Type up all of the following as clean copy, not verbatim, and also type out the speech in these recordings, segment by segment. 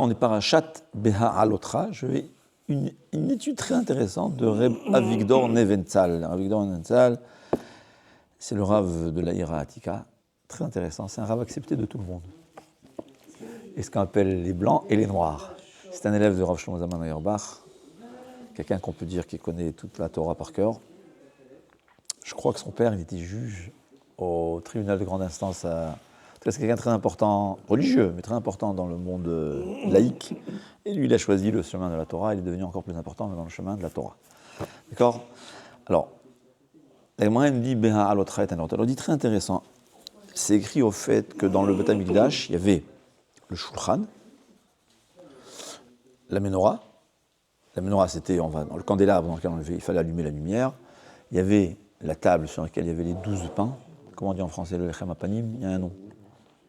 on est parachat Beha Alotra. Je vais une étude très intéressante de Reb Avigdor Neventzal. Avigdor Neventzal, c'est le Rav de la Ira Atika. Très intéressant, c'est un Rav accepté de tout le monde. Et ce qu'on appelle les blancs et les noirs. C'est un élève de Rav Shlomo Zalman Auerbach, quelqu'un qu'on peut dire qui connaît toute la Torah par cœur. Je crois que son père, il était juge au tribunal de grande instance. C'est quelqu'un de très important, religieux, mais très important dans le monde laïque. Et lui, il a choisi le chemin de la Torah. Il est devenu encore plus important dans le chemin de la Torah. D'accord ? Alors, la Gemara nous dit Beha Alotra et Anotra. Alors, dit très intéressant. C'est écrit au fait que dans le Beth Amikdash, il y avait le Shulchan, la Menorah. La Menorah, c'était dans le candélabre dans lequel il fallait allumer la lumière. Il y avait la table sur laquelle il y avait les 12 pains. Comment on dit en français le Lechem Apanim ? Il y a un nom.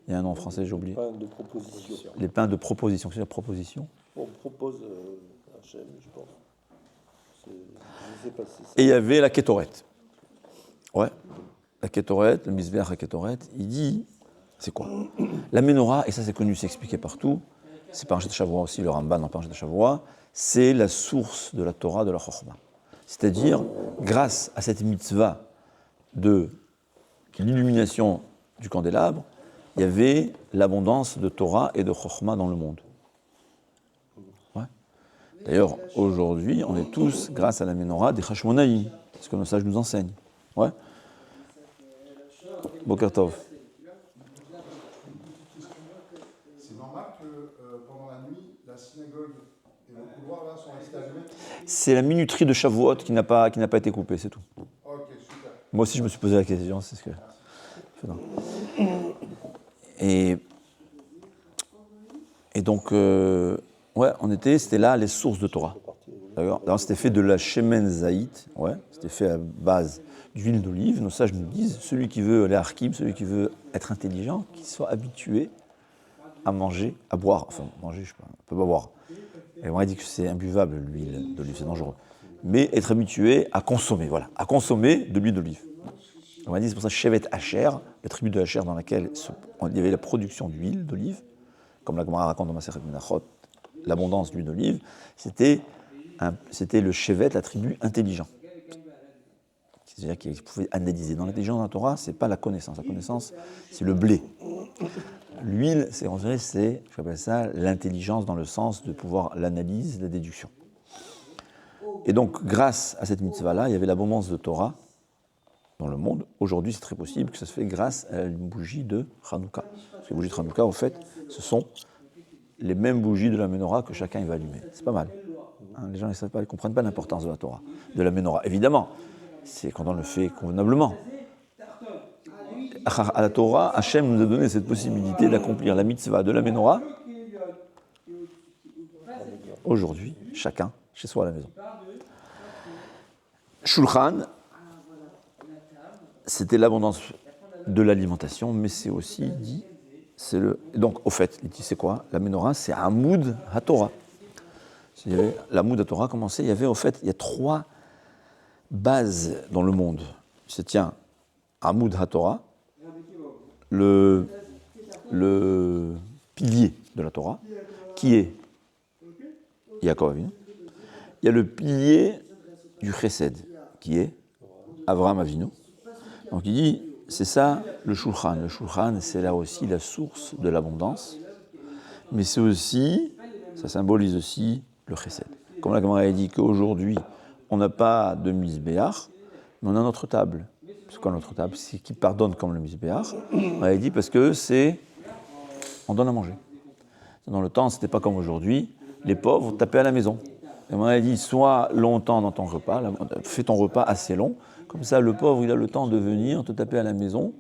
Il y a un nom en français, j'ai oublié. Les pains de proposition. Les pains de proposition. C'est la proposition. On propose Hachem, je pense. Je sais pas si c'est ça. Et il y avait la Kétoret. Ouais. La Kétoret, le Misbeach à Kétoret, il dit, c'est quoi ? La Menorah, et ça c'est connu, c'est expliqué partout, c'est par Parashat Shavua aussi, le Ramban en Parashat Shavua, c'est la source de la Torah, de la Chochma. C'est-à-dire, grâce à cette mitzvah de l'illumination du candélabre, il y avait l'abondance de Torah et de Chochma dans le monde. Ouais. D'ailleurs, aujourd'hui, on est tous, grâce à la Menorah, des Hashmonaïm, c'est ce que nos sages nous enseignent. Ouais. Boker Tov. C'est normal que pendant la nuit, la synagogue et le couloir là sont restés allumés. C'est la minuterie de Shavuot qui n'a pas été coupée, c'est tout. Ok, super. Moi aussi, je me suis posé la question, c'est ce que... Et donc, c'était là les sources de Torah. D'ailleurs, c'était fait de la Shemen Zaït, c'était fait à base d'huile d'olive. Nos sages nous disent, celui qui veut les harkim, celui qui veut être intelligent, qu'il soit habitué à manger, à boire, enfin, manger, je sais pas, on peut pas boire. Et on a dit que c'est imbuvable, l'huile d'olive, c'est dangereux. Mais être habitué à consommer, à consommer de l'huile d'olive. On a dit, c'est pour ça Shevet Asher, la tribu de Asher dans laquelle il y avait la production d'huile d'olive, comme la Gemara raconte dans Masechet Menachot, l'abondance d'huile d'olive, c'était le Shevet, la tribu intelligent. C'est-à-dire qu'il pouvait analyser. Dans l'intelligence de la Torah, c'est pas la connaissance. La connaissance, c'est le blé. L'huile, j'appelle ça l'intelligence dans le sens de pouvoir l'analyse, la déduction. Et donc, grâce à cette mitzvah-là, il y avait l'abondance de Torah dans le monde. Aujourd'hui, c'est très possible que ça se fait grâce à une bougie de Hanouka. Parce que les bougies de Hanouka, en fait, ce sont les mêmes bougies de la Menorah que chacun va allumer. C'est pas mal. Les gens ne comprennent pas l'importance de la Torah, de la Menorah. Évidemment, c'est quand on le fait convenablement. À la Torah, Hachem nous a donné cette possibilité d'accomplir la mitzvah de la Menorah aujourd'hui, chacun, chez soi à la maison. Shulchan, c'était l'abondance de l'alimentation, mais c'est aussi dit, donc au fait, il dit c'est quoi ? La Menorah, c'est Amoud HaTorah. L'Amoud HaTorah commençait, il y a 3 bases dans le monde. C'est Amoud HaTorah, le pilier de la Torah, qui est Yaakov Avinu. Il y a le pilier du Chesed, qui est Avraham Avinu. Donc il dit, c'est ça le Shulchan. Le Shulchan, c'est là aussi la source de l'abondance, mais c'est aussi, ça symbolise aussi le Chesed. Comme la Gemara a dit qu'aujourd'hui, on n'a pas de Misbéach, mais on a notre table. C'est quoi notre table ? C'est qui pardonne comme le Misbéach. On a dit parce que on donne à manger. Dans le temps, c'était pas comme aujourd'hui, les pauvres tapaient à la maison. Et on a dit, sois longtemps dans ton repas, fais ton repas assez long, comme ça le pauvre il a le temps de venir te taper à la maison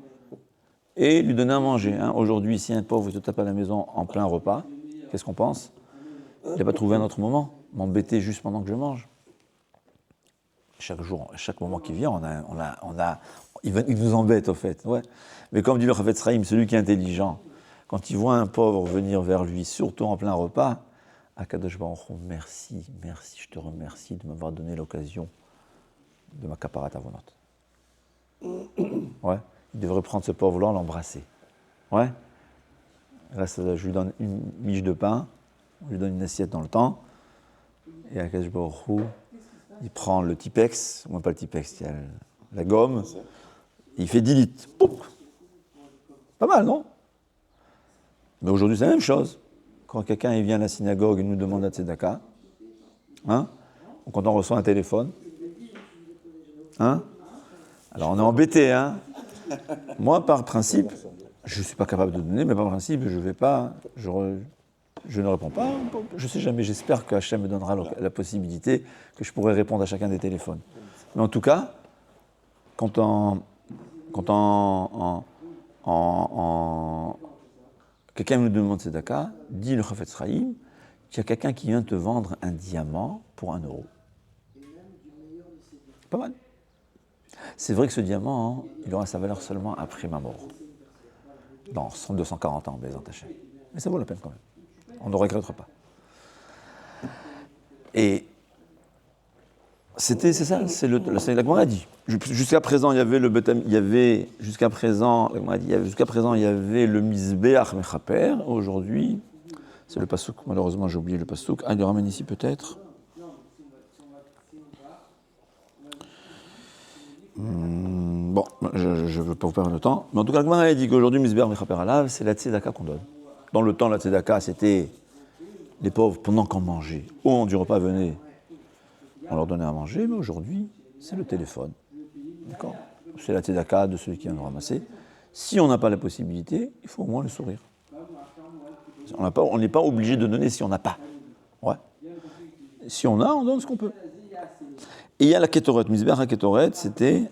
et lui donner à manger. Aujourd'hui, si un pauvre te tape à la maison en plein repas, qu'est-ce qu'on pense ? Il n'a pas trouvé un autre moment, m'embêter juste pendant que je mange. Chaque jour, chaque moment qui vient, il nous embête au fait. Ouais. Mais comme dit le Chafetz Chaim, celui qui est intelligent, quand il voit un pauvre venir vers lui, surtout en plein repas, Akadosh Baruch Hu, merci, je te remercie de m'avoir donné l'occasion de ma kaparat avonot. Ouais, il devrait prendre ce pauvre-là, l'embrasser. Ouais. Là, je lui donne une miche de pain, on lui donne une assiette dans le temps, et Akadosh Baruch Hu, il prend le Tipex, ou pas le Tipex, il y a la gomme, et il fait 10 litres. Poup. Pas mal, non? Mais aujourd'hui, c'est la même chose. Quand quelqu'un il vient à la synagogue et nous demande la tzedaka, hein? Ou quand on reçoit un téléphone, hein? Alors on est embêté, hein? Moi, par principe, je ne suis pas capable de donner, mais par principe, je vais pas, je ne réponds pas. Je ne sais jamais, j'espère qu'Hachem me donnera la possibilité que je pourrai répondre à chacun des téléphones. Mais en tout cas, quand quelqu'un nous demande tzedaka, dit le Chafetz Chaim, qu'il y a quelqu'un qui vient te vendre un diamant pour 1 euro. Pas mal. C'est vrai que ce diamant, il aura sa valeur seulement après ma mort. Dans 240 ans, Bézant Hachem. Mais ça vaut la peine quand même. On ne regrettera pas. Et c'est ça, c'est la Gemara dit. Jusqu'à présent, il y avait le Betam, il y avait jusqu'à présent, il y avait le Mizbeach Mechaper. Aujourd'hui, c'est le pasouk. Malheureusement, j'ai oublié le pasouk. Ah, il le ramène ici peut-être. Bon, je ne veux pas vous perdre le temps. Mais en tout cas, la Gemara dit qu'aujourd'hui, Mizbeach Mechaper Alav, c'est la tzedaka qu'on donne. Dans le temps, la tzedaka, c'était les pauvres pendant qu'on mangeait. Ou du repas venait, on leur donnait à manger, mais aujourd'hui, c'est le téléphone. D'accord? C'est la tzedaka de celui qui vient nous ramasser. Si on n'a pas la possibilité, il faut au moins le sourire. On n'est pas obligé de donner si on n'a pas. Ouais. Si on a, on donne ce qu'on peut. Et il y a la Ketoret. Mizbeach HaKetoret, c'était,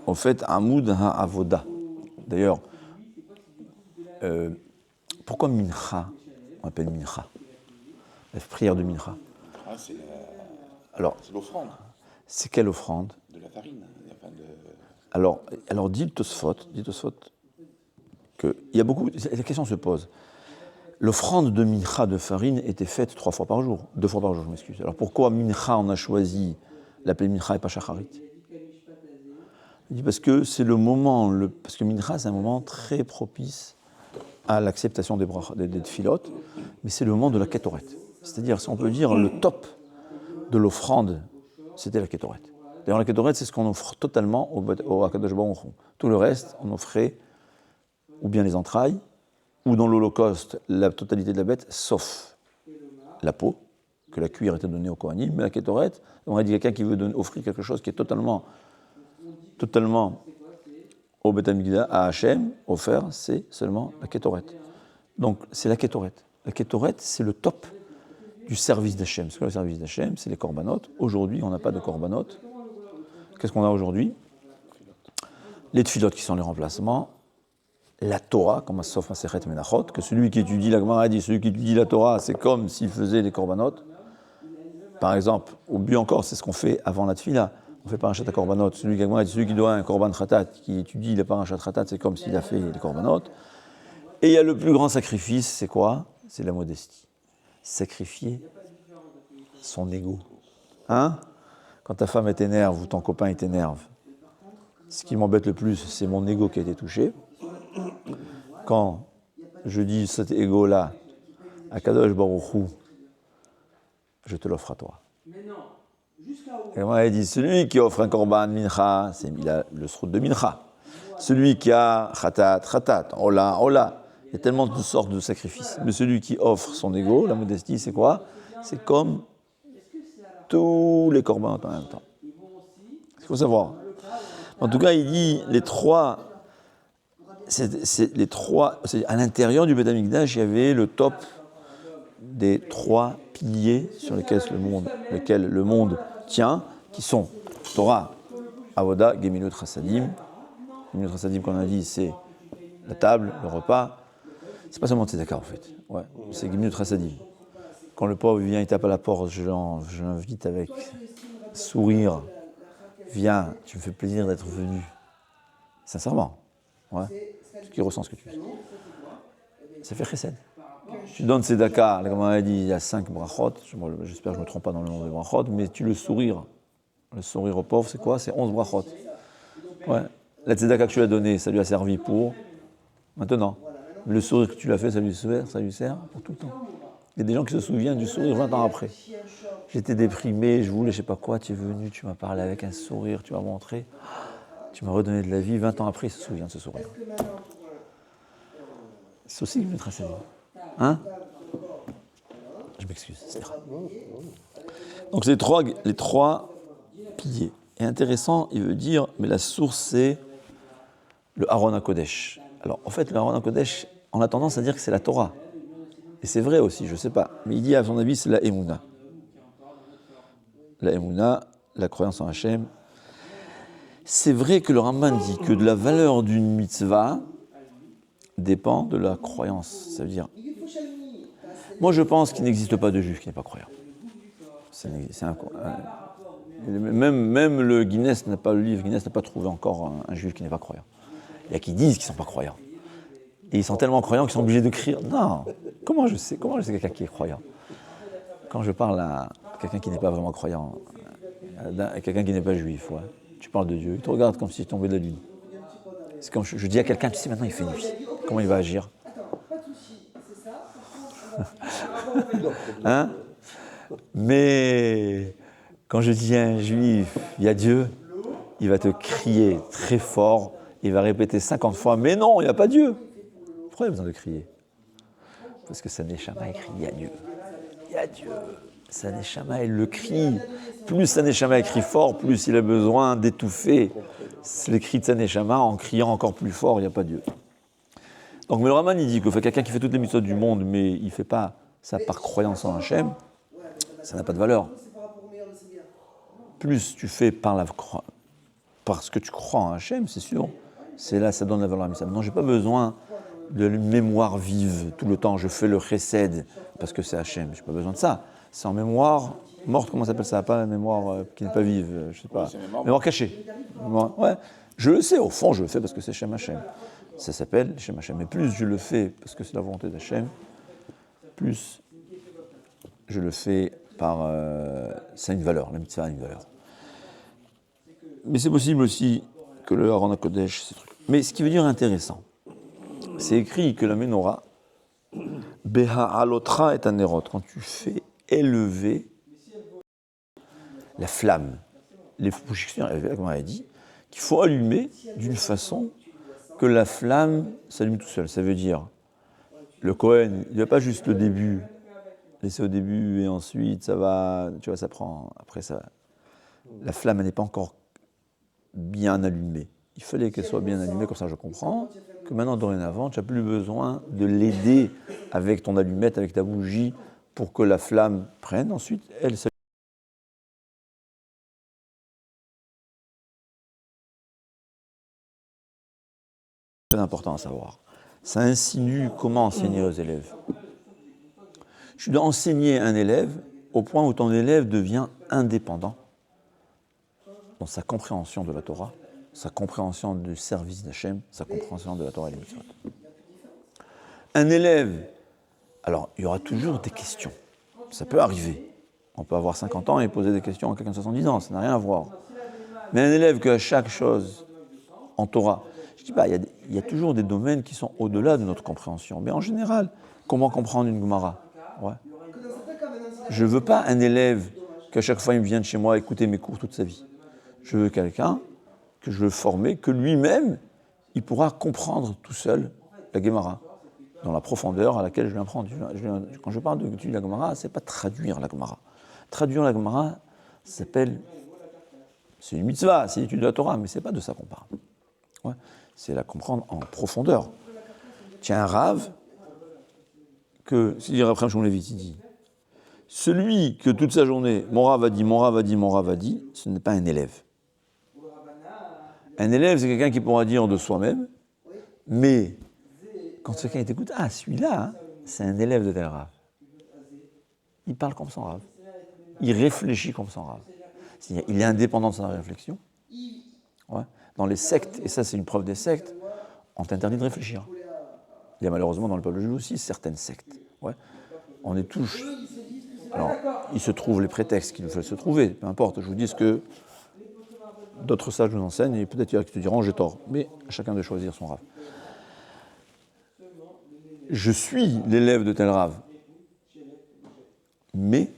en fait, Amoud HaAvoda. D'ailleurs, pourquoi Mincha? On appelle Mincha. La prière de Mincha. Ah, c'est l'offrande. C'est quelle offrande? De la farine. Il y a pas de... Alors dit Tosfot que il y a beaucoup. La question se pose. L'offrande de Mincha de farine était faite 2 fois par jour, je m'excuse. Alors pourquoi Mincha on a choisi l'appeler Mincha et pas Shacharit? Il dit parce que c'est le moment, parce que Mincha c'est un moment très propice à l'acceptation des tfilotes, mais c'est le moment de la Ketoret. C'est-à-dire, si on peut dire, le top de l'offrande, c'était la Ketoret. D'ailleurs, la Ketoret, c'est ce qu'on offre totalement au Akadosh Baruch Hu. Tout le reste, on offrait ou bien les entrailles, ou dans l'Holocauste, la totalité de la bête, sauf la peau, que la cuir était donnée au Kohanim, mais la Ketoret, on a dit quelqu'un qui veut offrir quelque chose qui est totalement au Beth Amikdash, à Hachem, offert, c'est seulement la Ketoret. Donc, c'est la Ketoret. La Ketoret, c'est le top du service d'Hachem. Parce que le service d'Hachem, c'est les korbanot. Aujourd'hui, on n'a pas de korbanot. Qu'est-ce qu'on a aujourd'hui? Les tfilot qui sont les remplacements. La Torah, comme sauf Masechet Menachot, que celui qui étudie la Gemara dit, celui qui étudie la Torah, c'est comme s'il faisait les korbanot. Par exemple, ou mieux encore, c'est ce qu'on fait avant la tfila. On fait parachat à korbanot. Celui qui doit un korban khatat, qui étudie le parachat khatat, c'est comme s'il a fait les korbanot. Et il y a le plus grand sacrifice, c'est quoi? C'est la modestie. Sacrifier son ego. Hein? Quand ta femme t'énerve ou ton copain t'énerve, ce qui m'embête le plus, c'est mon ego qui a été touché. Quand je dis cet ego-là, à Kadosh Baruch Hu, je te l'offre à toi. Et moi, il dit, celui qui offre un korban mincha, il a le srout de mincha. Celui qui a khatat, ola. Il y a tellement de sortes de sacrifices. Mais celui qui offre son ego, la modestie, c'est quoi? C'est comme tous les corbans en même temps. Il faut savoir. En tout cas, il dit les trois. C'est à l'intérieur du Beth Amikdash, il y avait le top des 3 piliers sur lesquels le monde tient, qui sont Torah, Avoda, Gemilut Chassadim. Gemilut Chassadim, qu'on a dit, c'est la table, le repas. C'est pas seulement tzedaka en fait. Ouais, c'est Gemilut Chassadim. Quand le pauvre vient, il tape à la porte, je l'invite avec sourire. Viens, tu me fais plaisir d'être venu. Sincèrement. Ouais. Qui ressent ce que tu fais. Ça fait chesed. Tu donnes tzedaka, comme on a dit, il y a 5 brachot. J'espère que je ne me trompe pas dans le nom des brachot, mais tu le sourire. Le sourire au pauvre, c'est quoi? C'est 11 brachot. Ouais. La tzedaka que tu lui as donnée, ça lui a servi pour maintenant. Le sourire que tu lui as fait, ça lui sert pour tout le temps. y a des gens qui se souviennent du sourire 20 ans après. J'étais déprimé, je voulais je sais pas quoi, tu es venu, tu m'as parlé avec un sourire, tu m'as montré, tu m'as redonné de la vie. 20 ans après, il se souvient de ce sourire. C'est aussi une trace à vie. Hein? Je m'excuse, c'est grave. Donc c'est les trois piliers. Et intéressant, il veut dire, mais la source c'est le Aaron HaKodesh. Alors en fait, le Aaron HaKodesh, on a tendance à dire que c'est la Torah. Et c'est vrai aussi, je ne sais pas. Mais il dit, à son avis, c'est la Emouna. La Emouna, la croyance en Hachem. C'est vrai que le Ramban dit que de la valeur d'une mitzvah dépend de la croyance. Ça veut dire, moi je pense qu'il n'existe pas de juif qui n'est pas croyant. Même le Guinness le livre Guinness n'a pas trouvé encore un juif qui n'est pas croyant. Il y a qui disent qu'ils ne sont pas croyants. Et ils sont tellement croyants qu'ils sont obligés de crier. Non, comment je sais quelqu'un qui est croyant? Quand je parle à quelqu'un qui n'est pas vraiment croyant, à quelqu'un qui n'est pas juif, ouais, tu parles de Dieu, il te regarde comme s'il tombait de la lune. C'est comme je dis à quelqu'un, tu sais, maintenant il fait nuit. Comment il va agir? Hein? Mais quand je dis à un juif, il y a Dieu, il va te crier très fort, il va répéter 50 fois, mais non, il n'y a pas Dieu. Pourquoi il a besoin de crier? Parce que sa Neshama écrit, il y a Dieu. Il y a Dieu. Sa Neshama, elle le crie. Plus sa Neshama écrit fort, plus il a besoin d'étouffer les cris de sa Neshama en criant encore plus fort, il n'y a pas Dieu. Donc, mais le Raman, il dit que quelqu'un qui fait toutes les mitzvot du monde, mais il ne fait pas ça par croyance en Hachem, ça n'a pas de valeur. Plus tu fais parce que tu crois en Hachem, c'est sûr, c'est là, ça donne la valeur à Missa. Non, je n'ai pas besoin de mémoire vive tout le temps, je fais le chesed parce que c'est Hachem, je n'ai pas besoin de ça. C'est en mémoire morte, comment ça s'appelle ça? Pas la mémoire qui n'est pas vive, je ne sais pas. Mémoire cachée. Ouais. Je le sais, au fond, je le fais parce que c'est Shem Hachem. Ça s'appelle Shem Hachem. Mais plus je le fais parce que c'est la volonté d'Hachem, plus je le fais par... ça a une valeur, la mitzvah a une valeur. Mais c'est possible aussi que le Aaron HaKodesh, ces trucs. Mais ce qui veut dire intéressant, c'est écrit que la menorah, Beha alotra et anerot, quand tu fais élever la flamme, les Pouchixiens a dit qu'il faut allumer d'une façon que la flamme s'allume tout seul. Ça veut dire, le Kohen, il n'y a pas juste le début, laisser au début et ensuite ça va, tu vois, ça prend, après ça, la flamme elle n'est pas encore bien allumée. Il fallait qu'elle soit bien allumée, comme ça je comprends que maintenant dorénavant, tu n'as plus besoin de l'aider avec ton allumette, avec ta bougie, pour que la flamme prenne. Ensuite, elle s'allume. C'est important à savoir. Ça insinue comment enseigner aux élèves. Tu dois enseigner un élève au point où ton élève devient indépendant dans sa compréhension de la Torah, sa compréhension du service d'Hachem, sa compréhension de la Torah et des mitzvot. Un élève, alors il y aura toujours des questions. Ça peut arriver. On peut avoir 50 ans et poser des questions à quelqu'un de 70 ans, ça n'a rien à voir. Mais un élève qu'à chaque chose en Torah, je ne dis pas, il y a toujours des domaines qui sont au-delà de notre compréhension. Mais en général, comment comprendre une Gemara? Ouais. Je ne veux pas un élève qu'à chaque fois il vienne chez moi écouter mes cours toute sa vie. Je veux quelqu'un que je veux former, que lui-même, il pourra comprendre tout seul la Gemara, dans la profondeur à laquelle je viens prendre. Quand je parle d'étudier la Gemara, ce n'est pas traduire la Gemara. Traduire la Gemara, ça s'appelle, c'est une mitzvah, c'est l'étude de la Torah, mais ce n'est pas de ça qu'on parle. Ouais. C'est la comprendre en profondeur. Tiens, un rave, c'est dire après Shmuel Levit, il dit, celui que toute sa journée, mon rave a dit, ce n'est pas un élève. Un élève, c'est quelqu'un qui pourra dire de soi-même, mais quand quelqu'un t'écoute, celui-là, c'est un élève de tel rave. Il parle comme son rave. Il réfléchit comme son rave. C'est-à-dire, il est indépendant de sa réflexion. Ouais. Dans les sectes, et ça c'est une preuve des sectes, on t'interdit de réfléchir. Il y a malheureusement dans le peuple juif aussi certaines sectes. Ouais. On est tous... Alors, il se trouve les prétextes qu'il veulent se trouver, peu importe, je vous dis ce que d'autres sages nous enseignent, et peut-être qu'il y en a qui te diront j'ai tort, mais à chacun de choisir son rave. Je suis l'élève de tel rave, Mais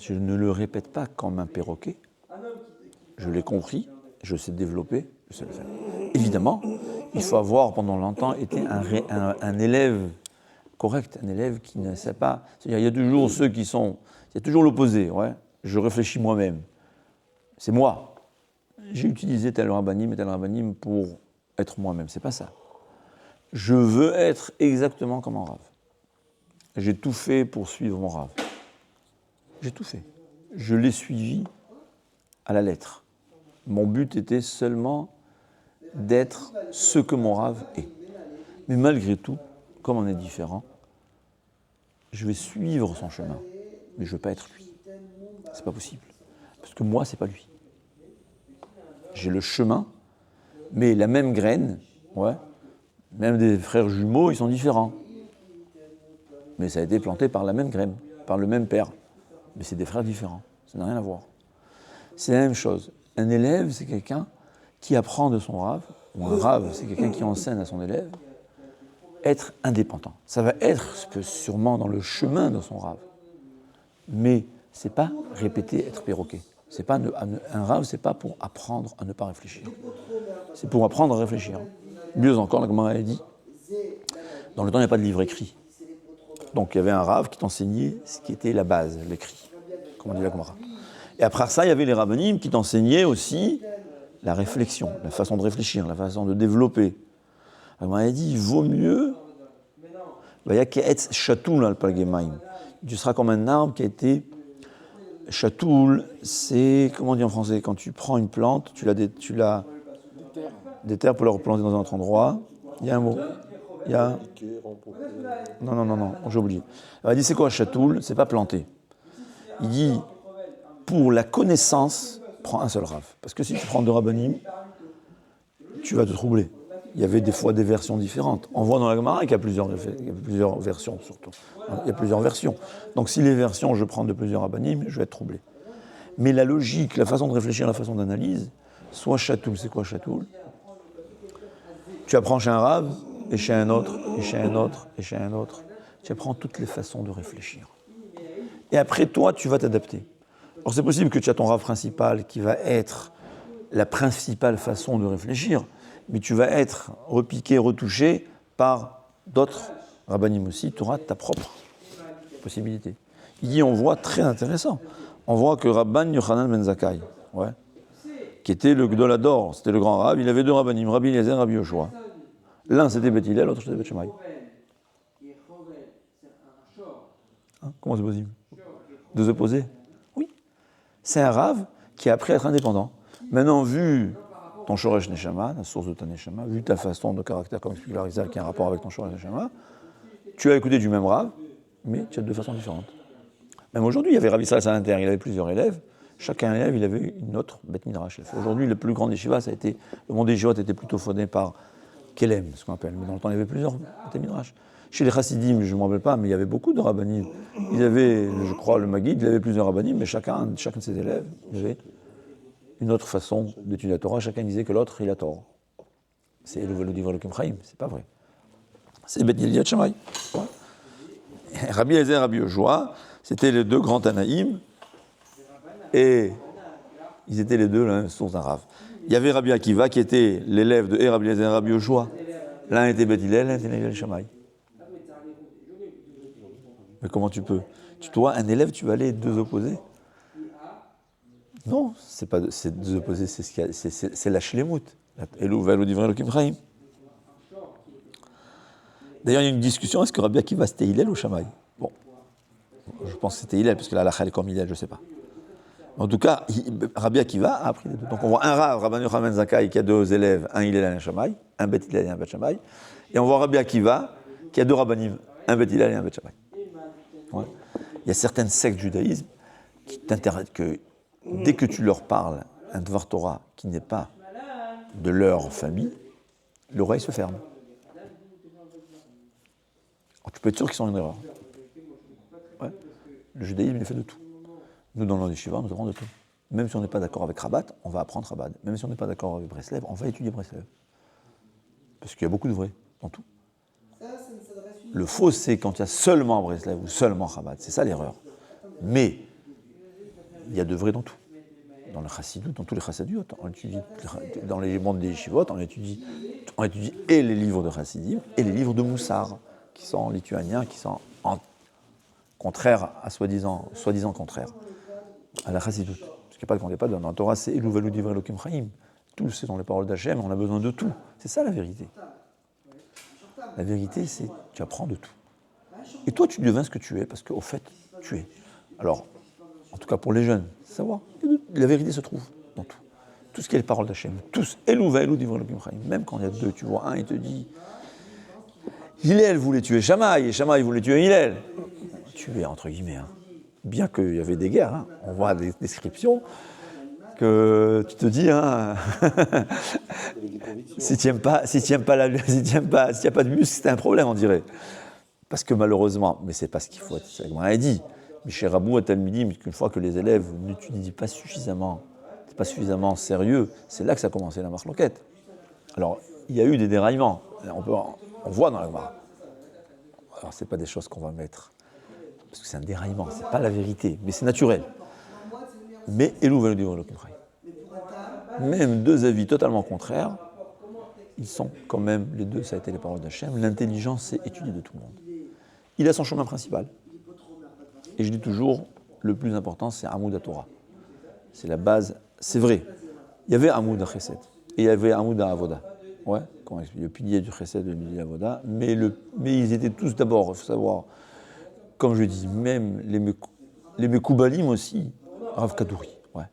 je ne le répète pas comme un perroquet. Je l'ai compris, je sais développer, je sais le faire. Évidemment, il faut avoir pendant longtemps été un élève correct, un élève qui ne sait pas. C'est-à-dire, il y a toujours ceux qui sont. Il y a toujours l'opposé, ouais. Je réfléchis moi-même. C'est moi. J'ai utilisé tel rabbanim et tel rabbanim pour être moi-même. C'est pas ça. Je veux être exactement comme un rave. J'ai tout fait pour suivre mon rave. J'ai tout fait. Je l'ai suivi à la lettre. Mon but était seulement d'être ce que mon rave est. Mais malgré tout, comme on est différent, je vais suivre son chemin, mais je ne veux pas être lui. C'est pas possible. Parce que moi, c'est pas lui. J'ai le chemin, mais la même graine, ouais, même des frères jumeaux, ils sont différents. Mais ça a été planté par la même graine, par le même père. Mais c'est des frères différents. Ça n'a rien à voir. C'est la même chose. Un élève, c'est quelqu'un qui apprend de son rave, ou un rave, c'est quelqu'un qui enseigne à son élève, être indépendant. Ça va être sûrement dans le chemin de son rave. Mais c'est pas répéter être perroquet. C'est pas un rave, c'est pas pour apprendre à ne pas réfléchir. C'est pour apprendre à réfléchir. Mieux encore, comme on a dit, dans le temps, il n'y a pas de livre écrit. Donc il y avait un rave qui t'enseignait ce qui était la base, l'écrit, comme on dit la Gemara. Et après ça, il y avait les rabbanim qui t'enseignaient aussi la réflexion, la façon de réfléchir, la façon de développer. On m'a dit, il vaut mieux, tu seras comme un arbre qui a été chatoul, c'est, comment on dit en français, quand tu prends une plante, tu la déterres pour la replanter dans un autre endroit. Il y a un mot. Il y a... Non, j'ai oublié. Alors, il dit, c'est quoi chatoul? C'est pas planter. Il dit, pour la connaissance, prends un seul rave. Parce que si tu prends deux rabbanim, tu vas te troubler. Il y avait des fois des versions différentes. On voit dans la Gemara qu'il y a plusieurs versions, surtout. Il y a plusieurs versions. Donc si les versions, je prends de plusieurs rabbanim, je vais être troublé. Mais la logique, la façon de réfléchir, la façon d'analyse, soit chatoul, c'est quoi chatoul? Tu apprends chez un rave, et chez un autre, et chez un autre, et chez un autre. Tu apprends toutes les façons de réfléchir. Et après, toi, tu vas t'adapter. Alors c'est possible que tu as ton rave principal qui va être la principale façon de réfléchir, mais tu vas être repiqué, retouché par d'autres rabbanim aussi, tu auras ta propre possibilité. Il dit, on voit très intéressant, on voit que Rabban Yochanan ben Zakkai, ouais, qui était le Gdolador, c'était le grand rab, il avait deux rabbanim, Rabbi Eliezer et Rabbi Yoshua. L'un c'était Beth Hillel, l'autre c'était Beth Shammai. Hein, comment c'est possible? Deux opposés? Oui. C'est un rave qui a appris à être indépendant. Maintenant, vu ton Shoresh Neshama, la source de ta Neshama, vu ta façon de caractère, comme explique l'Arizal, qui a un rapport avec ton Shoresh Neshama, tu as écouté du même rave, mais tu as deux façons différentes. Même aujourd'hui, il y avait Rabbi Israël Salanter, il avait plusieurs élèves, chacun élève, il avait une autre Beth Midrash. Aujourd'hui, le plus grand yeshiva, ça a été, le monde des yeshivot était plutôt fondé par Kelem, ce qu'on appelle, mais dans le temps, il y avait plusieurs Beth Midrash. Chez les Chassidim, je ne me rappelle pas, mais il y avait beaucoup de rabbanim. Ils avaient, je crois, le Maguid, il avait plusieurs rabbanim, mais chacun de ses élèves, il avait une autre façon d'étudier la Torah. Chacun disait que l'autre, il a tort. C'est le livre de Chaim, c'est pas vrai. C'est Beth Hillel et Shammai. Rabbi Eliezer et Rabbi Yoshua, c'était les deux grands Tanaïm, et ils étaient les deux la même source d'un rave. Il y avait Rabbi Akiva qui était l'élève de Rabbi Eliezer et Rabbi Yoshua. L'un était Beth Hillel, l'un était Rabbi Shammai. Mais comment tu peux? Tu dois un élève, tu vas aller deux opposés? Non, c'est deux opposés, c'est la shlemut. Elou va divrei Elokim Chaim. D'ailleurs, il y a une discussion, est-ce que Rabbi Akiva c'était Hillel ou Shammai? Bon, je pense que c'était Hillel, parce que la halakha est comme Hillel, je ne sais pas. En tout cas, Rabbi Akiva a appris les deux. Donc on voit un Rav, Rabban Yochanan ben Zakkai, qui a deux élèves, un Hillel et un Shammai, un Beth Hillel et un Beth Shammai. Et on voit Rabbi Akiva, qui a deux rabbanim, un Beth Hillel et un Beth Shammai. Ouais. Il y a certaines sectes du judaïsme qui t'interdisent que dès que tu leur parles un Dvar Torah qui n'est pas de leur famille, l'oreille se ferme. Alors, tu peux être sûr qu'ils sont une erreur. Ouais. Le judaïsme, il est fait de tout. Nous, dans le yeshiva, nous avons de tout. Même si on n'est pas d'accord avec Rabat, on va apprendre Rabat. Même si on n'est pas d'accord avec Breslev, on va étudier Breslev. Parce qu'il y a beaucoup de vrai dans tout. Le faux, c'est quand il y a seulement Breslev ou seulement Chabad. C'est ça l'erreur. Mais il y a de vrai dans tout. Dans le chassidut, dans tous les chassidut, on étudie dans les mondes des yeshivot, on étudie et les livres de chassidim et les livres de Moussar, qui sont lituaniens, qui sont contraires à soi-disant contraires à la chassidut. Parce qu'on n'est pas dans la Torah, c'est Elu Velu Divrei Elokim Chaim. Tout, c'est dans les paroles d'Hachem, on a besoin de tout. C'est ça la vérité. La vérité, c'est tu apprends de tout. Et toi, tu deviens ce que tu es, parce qu'au fait, tu es. Alors, en tout cas pour les jeunes, savoir, la vérité se trouve dans tout. Tout ce qui est les paroles d'Hachem. Tous, Elu Velu Divrei Elokim Chaim. Même quand il y a deux, tu vois, un, il te dit Hillel voulait tuer Shammai, et Shammai voulait tuer Hillel. Tuer, entre guillemets. Hein. Bien qu'il y avait des guerres, hein. On voit des descriptions que tu te dis, hein, si tu n'aimes pas, s'il n'y a pas de muscle, c'est un problème, on dirait. Parce que malheureusement, mais c'est pas ce qu'il faut, c'est ce qu'on a dit. Michel Rabou a tellement dit qu'une fois que les élèves n'étudient pas suffisamment sérieux, c'est là que ça a commencé la marloquette. Alors, il y a eu des déraillements, on voit dans la Gemara. Alors, c'est pas des choses qu'on va mettre, parce que c'est un déraillement, c'est pas la vérité, mais c'est naturel. Mais Elu Velu Divrei Elokim Chaim. Même deux avis totalement contraires, ils sont quand même, les deux, ça a été les paroles d'Hachem. L'intelligence, c'est étudier de tout le monde. Il a son chemin principal. Et je dis toujours, le plus important, c'est Amoud Torah. C'est la base, c'est vrai. Il y avait Amoud Chesed, et il y avait Amoud Avoda. Ouais, comment expliquer, le pilier du Chesed et le pilier de l'Avoda. Mais ils étaient tous d'abord, il faut savoir, comme je dis, même les Mekoubalim aussi, Rav Kadouri, ouais.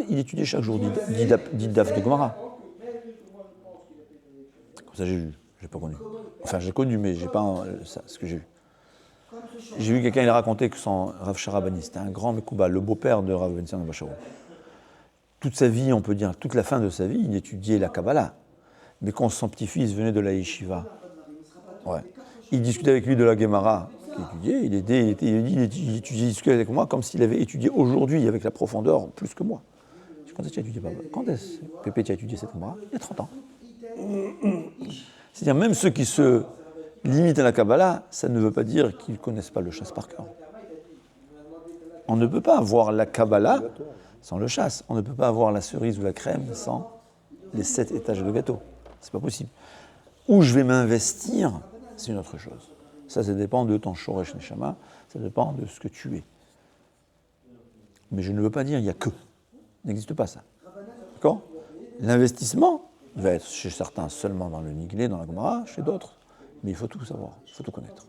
Il étudiait chaque jour 10 daf de Gemara. Comme ça j'ai vu, j'ai pas connu. Enfin j'ai connu, mais j'ai pas ce que j'ai vu. J'ai vu quelqu'un, il a raconté que son Rav Sharabani, c'était un grand Mekoubal, le beau-père de Rav Vincent de Bacharou. Toute sa vie, on peut dire, toute la fin de sa vie, il étudiait la Kabbalah. Mais quand son petit-fils venait de la Yeshiva, ouais, il discutait avec lui de la Gemara. Il étudiait avec moi comme s'il avait étudié aujourd'hui avec la profondeur plus que moi. Quand est-ce que tu as étudié, papa ? Quand est-ce que Pépé, tu as étudié cette Gemara ? Il y a 30 ans. C'est-à-dire, même ceux qui se limitent à la Kabbalah, ça ne veut pas dire qu'ils ne connaissent pas le chasse par cœur. On ne peut pas avoir la Kabbalah sans le chasse. On ne peut pas avoir la cerise ou la crème sans les 7 étages de gâteau. C'est pas possible. Où je vais m'investir, c'est une autre chose. Ça dépend de ton Shoresh Neshama, ça dépend de ce que tu es. Mais je ne veux pas dire il n'y a que. Il n'existe pas ça. D'accord ? L'investissement, il va être chez certains seulement dans le Niglé, dans la Gemara, chez d'autres. Mais il faut tout savoir, il faut tout connaître.